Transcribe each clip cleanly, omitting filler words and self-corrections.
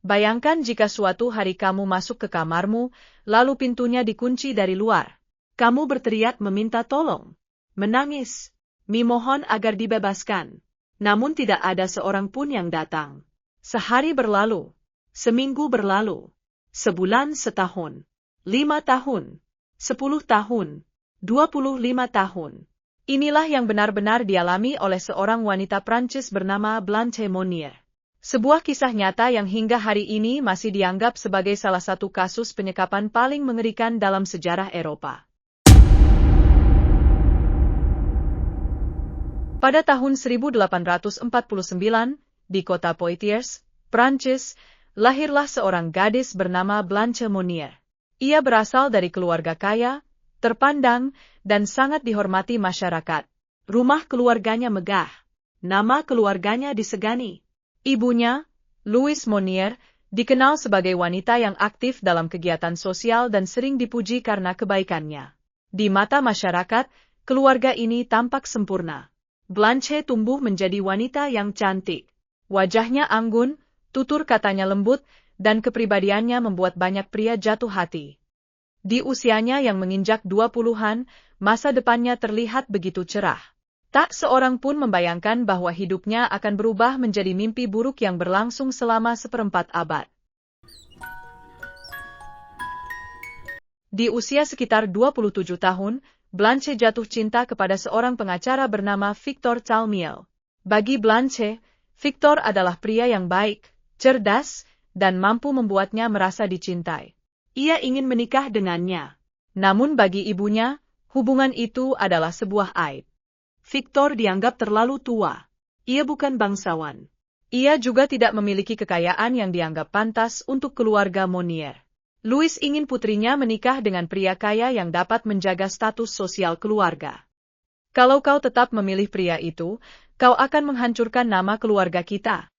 Bayangkan jika suatu hari kamu masuk ke kamarmu, lalu pintunya dikunci dari luar. Kamu berteriak meminta tolong, menangis, memohon agar dibebaskan. Namun tidak ada seorang pun yang datang. Sehari berlalu, seminggu berlalu, sebulan, setahun, 5 tahun, 10 tahun, 25 tahun. Inilah yang benar-benar dialami oleh seorang wanita Prancis bernama Blanche Monnier. Sebuah kisah nyata yang hingga hari ini masih dianggap sebagai salah satu kasus penyekapan paling mengerikan dalam sejarah Eropa. Pada tahun 1849, di kota Poitiers, Prancis, lahirlah seorang gadis bernama Blanche Monnier. Ia berasal dari keluarga kaya, terpandang, dan sangat dihormati masyarakat. Rumah keluarganya megah. Nama keluarganya disegani. Ibunya, Louise Monnier, dikenal sebagai wanita yang aktif dalam kegiatan sosial dan sering dipuji karena kebaikannya. Di mata masyarakat, keluarga ini tampak sempurna. Blanche tumbuh menjadi wanita yang cantik. Wajahnya anggun, tutur katanya lembut, dan kepribadiannya membuat banyak pria jatuh hati. Di usianya yang menginjak 20-an, masa depannya terlihat begitu cerah. Tak seorang pun membayangkan bahwa hidupnya akan berubah menjadi mimpi buruk yang berlangsung selama seperempat abad. Di usia sekitar 27 tahun, Blanche jatuh cinta kepada seorang pengacara bernama Victor Talmiel. Bagi Blanche, Victor adalah pria yang baik, cerdas, dan mampu membuatnya merasa dicintai. Ia ingin menikah dengannya. Namun bagi ibunya, hubungan itu adalah sebuah aib. Victor dianggap terlalu tua. Ia bukan bangsawan. Ia juga tidak memiliki kekayaan yang dianggap pantas untuk keluarga Monnier. Louise ingin putrinya menikah dengan pria kaya yang dapat menjaga status sosial keluarga. Kalau kau tetap memilih pria itu, kau akan menghancurkan nama keluarga kita.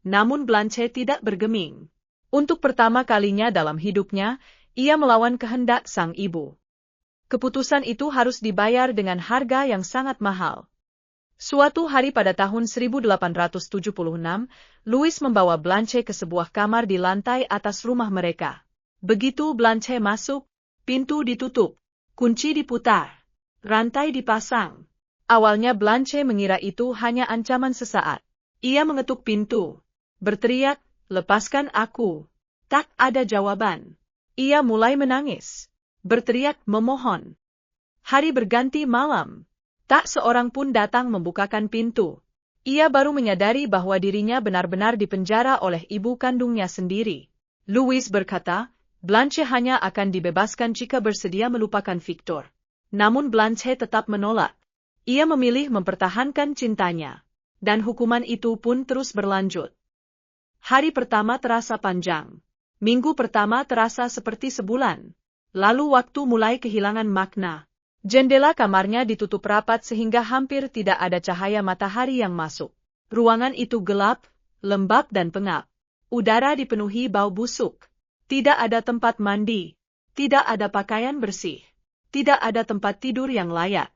Namun Blanche tidak bergeming. Untuk pertama kalinya dalam hidupnya, ia melawan kehendak sang ibu. Keputusan itu harus dibayar dengan harga yang sangat mahal. Suatu hari pada tahun 1876, Louise membawa Blanche ke sebuah kamar di lantai atas rumah mereka. Begitu Blanche masuk, pintu ditutup, kunci diputar, rantai dipasang. Awalnya Blanche mengira itu hanya ancaman sesaat. Ia mengetuk pintu, berteriak, "Lepaskan aku." Tak ada jawaban. Ia mulai menangis. Berteriak memohon. Hari berganti malam. Tak seorang pun datang membukakan pintu. Ia baru menyadari bahwa dirinya benar-benar dipenjara oleh ibu kandungnya sendiri. Louise berkata, Blanche hanya akan dibebaskan jika bersedia melupakan Victor. Namun Blanche tetap menolak. Ia memilih mempertahankan cintanya. Dan hukuman itu pun terus berlanjut. Hari pertama terasa panjang. Minggu pertama terasa seperti sebulan. Lalu waktu mulai kehilangan makna. Jendela kamarnya ditutup rapat sehingga hampir tidak ada cahaya matahari yang masuk. Ruangan itu gelap, lembab dan pengap. Udara dipenuhi bau busuk. Tidak ada tempat mandi. Tidak ada pakaian bersih. Tidak ada tempat tidur yang layak.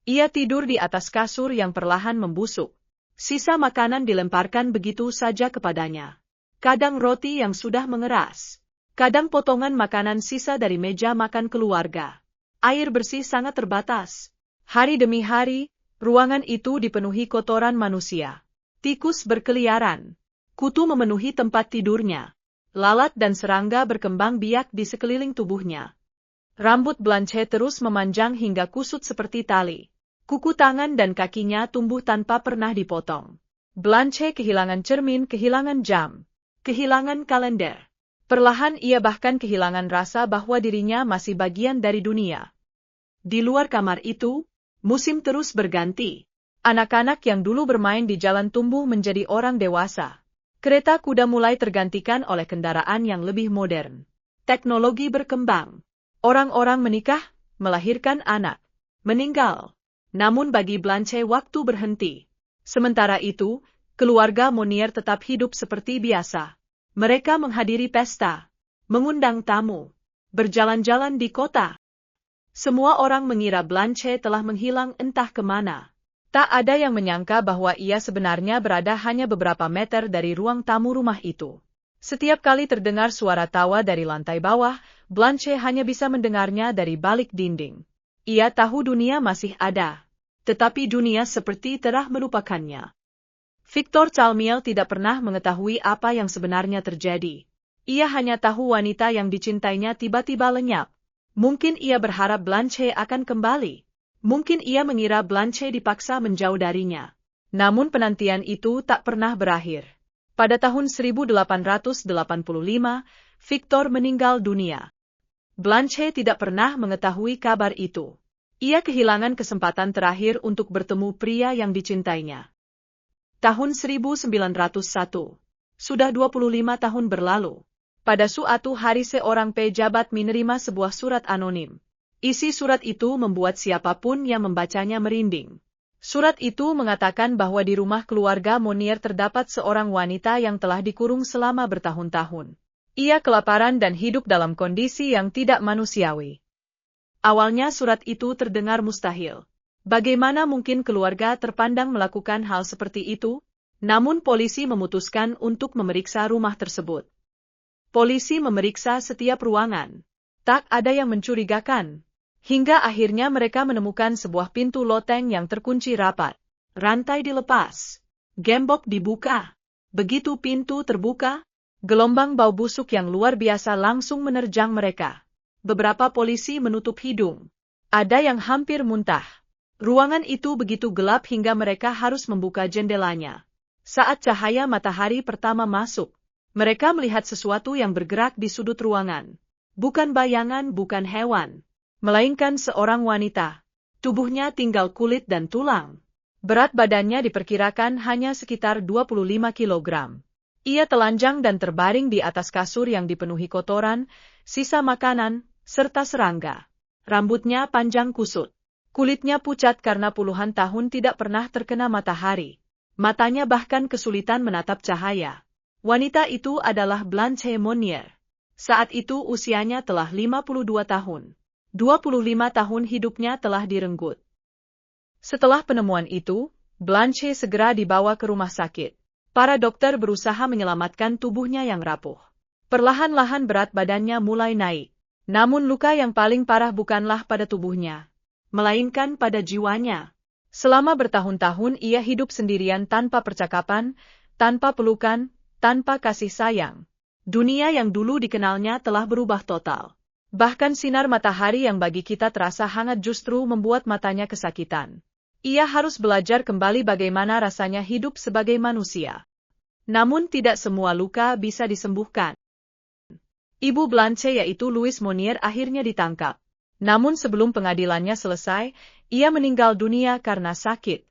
Ia tidur di atas kasur yang perlahan membusuk. Sisa makanan dilemparkan begitu saja kepadanya. Kadang roti yang sudah mengeras. Kadang potongan makanan sisa dari meja makan keluarga. Air bersih sangat terbatas. Hari demi hari, ruangan itu dipenuhi kotoran manusia. Tikus berkeliaran. Kutu memenuhi tempat tidurnya. Lalat dan serangga berkembang biak di sekeliling tubuhnya. Rambut Blanche terus memanjang hingga kusut seperti tali. Kuku tangan dan kakinya tumbuh tanpa pernah dipotong. Blanche kehilangan cermin, kehilangan jam, kehilangan kalender. Perlahan ia bahkan kehilangan rasa bahwa dirinya masih bagian dari dunia. Di luar kamar itu, musim terus berganti. Anak-anak yang dulu bermain di jalan tumbuh menjadi orang dewasa. Kereta kuda mulai tergantikan oleh kendaraan yang lebih modern. Teknologi berkembang. Orang-orang menikah, melahirkan anak, meninggal. Namun bagi Blanche waktu berhenti. Sementara itu, keluarga Monnier tetap hidup seperti biasa. Mereka menghadiri pesta, mengundang tamu, berjalan-jalan di kota. Semua orang mengira Blanche telah menghilang entah kemana. Tak ada yang menyangka bahwa ia sebenarnya berada hanya beberapa meter dari ruang tamu rumah itu. Setiap kali terdengar suara tawa dari lantai bawah, Blanche hanya bisa mendengarnya dari balik dinding. Ia tahu dunia masih ada, tetapi dunia seperti telah melupakannya. Victor Chalmiel tidak pernah mengetahui apa yang sebenarnya terjadi. Ia hanya tahu wanita yang dicintainya tiba-tiba lenyap. Mungkin ia berharap Blanche akan kembali. Mungkin ia mengira Blanche dipaksa menjauh darinya. Namun penantian itu tak pernah berakhir. Pada tahun 1885, Victor meninggal dunia. Blanche tidak pernah mengetahui kabar itu. Ia kehilangan kesempatan terakhir untuk bertemu pria yang dicintainya. Tahun 1901. Sudah 25 tahun berlalu. Pada suatu hari seorang pejabat menerima sebuah surat anonim. Isi surat itu membuat siapapun yang membacanya merinding. Surat itu mengatakan bahwa di rumah keluarga Monier terdapat seorang wanita yang telah dikurung selama bertahun-tahun. Ia kelaparan dan hidup dalam kondisi yang tidak manusiawi. Awalnya surat itu terdengar mustahil. Bagaimana mungkin keluarga terpandang melakukan hal seperti itu? Namun polisi memutuskan untuk memeriksa rumah tersebut. Polisi memeriksa setiap ruangan. Tak ada yang mencurigakan. Hingga akhirnya mereka menemukan sebuah pintu loteng yang terkunci rapat. Rantai dilepas. Gembok dibuka. Begitu pintu terbuka, gelombang bau busuk yang luar biasa langsung menerjang mereka. Beberapa polisi menutup hidung. Ada yang hampir muntah. Ruangan itu begitu gelap hingga mereka harus membuka jendelanya. Saat cahaya matahari pertama masuk, mereka melihat sesuatu yang bergerak di sudut ruangan. Bukan bayangan, bukan hewan, melainkan seorang wanita. Tubuhnya tinggal kulit dan tulang. Berat badannya diperkirakan hanya sekitar 25 kilogram. Ia telanjang dan terbaring di atas kasur yang dipenuhi kotoran, sisa makanan, serta serangga. Rambutnya panjang kusut. Kulitnya pucat karena puluhan tahun tidak pernah terkena matahari. Matanya bahkan kesulitan menatap cahaya. Wanita itu adalah Blanche Monier. Saat itu usianya telah 52 tahun. 25 tahun hidupnya telah direnggut. Setelah penemuan itu, Blanche segera dibawa ke rumah sakit. Para dokter berusaha menyelamatkan tubuhnya yang rapuh. Perlahan-lahan berat badannya mulai naik. Namun luka yang paling parah bukanlah pada tubuhnya, melainkan pada jiwanya. Selama bertahun-tahun ia hidup sendirian tanpa percakapan, tanpa pelukan, tanpa kasih sayang. Dunia yang dulu dikenalnya telah berubah total. Bahkan sinar matahari yang bagi kita terasa hangat justru membuat matanya kesakitan. Ia harus belajar kembali bagaimana rasanya hidup sebagai manusia. Namun tidak semua luka bisa disembuhkan. Ibu Blanche yaitu Louise Monier akhirnya ditangkap. Namun sebelum pengadilannya selesai, ia meninggal dunia karena sakit.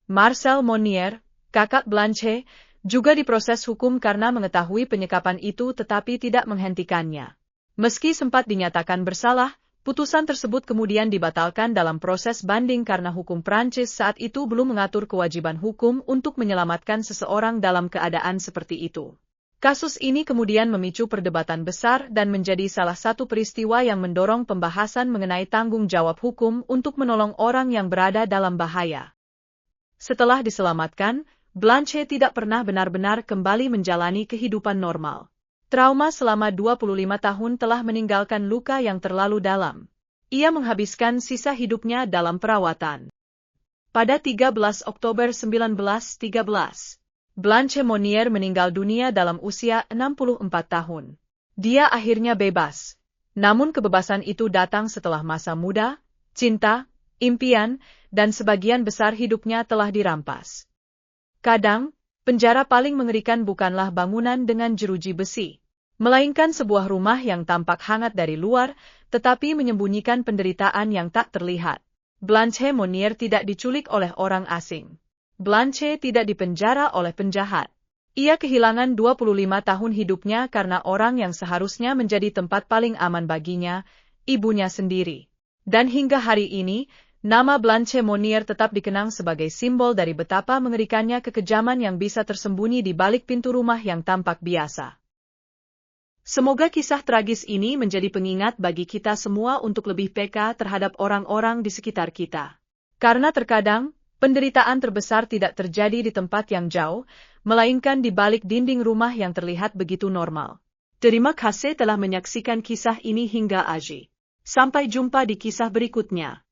Marcel Monier, kakak Blanche, juga diproses hukum karena mengetahui penyekapan itu tetapi tidak menghentikannya. Meski sempat dinyatakan bersalah, putusan tersebut kemudian dibatalkan dalam proses banding karena hukum Prancis saat itu belum mengatur kewajiban hukum untuk menyelamatkan seseorang dalam keadaan seperti itu. Kasus ini kemudian memicu perdebatan besar dan menjadi salah satu peristiwa yang mendorong pembahasan mengenai tanggung jawab hukum untuk menolong orang yang berada dalam bahaya. Setelah diselamatkan, Blanche tidak pernah benar-benar kembali menjalani kehidupan normal. Trauma selama 25 tahun telah meninggalkan luka yang terlalu dalam. Ia menghabiskan sisa hidupnya dalam perawatan. Pada 13 Oktober 1913, Blanche Monier meninggal dunia dalam usia 64 tahun. Dia akhirnya bebas. Namun kebebasan itu datang setelah masa muda, cinta, impian, dan sebagian besar hidupnya telah dirampas. Kadang, penjara paling mengerikan bukanlah bangunan dengan jeruji besi, melainkan sebuah rumah yang tampak hangat dari luar, tetapi menyembunyikan penderitaan yang tak terlihat. Blanche Monier tidak diculik oleh orang asing. Blanche tidak dipenjara oleh penjahat. Ia kehilangan 25 tahun hidupnya karena orang yang seharusnya menjadi tempat paling aman baginya, ibunya sendiri. Dan hingga hari ini, nama Blanche Monier tetap dikenang sebagai simbol dari betapa mengerikannya kekejaman yang bisa tersembunyi di balik pintu rumah yang tampak biasa. Semoga kisah tragis ini menjadi pengingat bagi kita semua untuk lebih peka terhadap orang-orang di sekitar kita. Karena terkadang, Penderitaan terbesar tidak terjadi di tempat yang jauh, melainkan di balik dinding rumah yang terlihat begitu normal. Terima kasih telah menyaksikan kisah ini hingga akhir. Sampai jumpa di kisah berikutnya.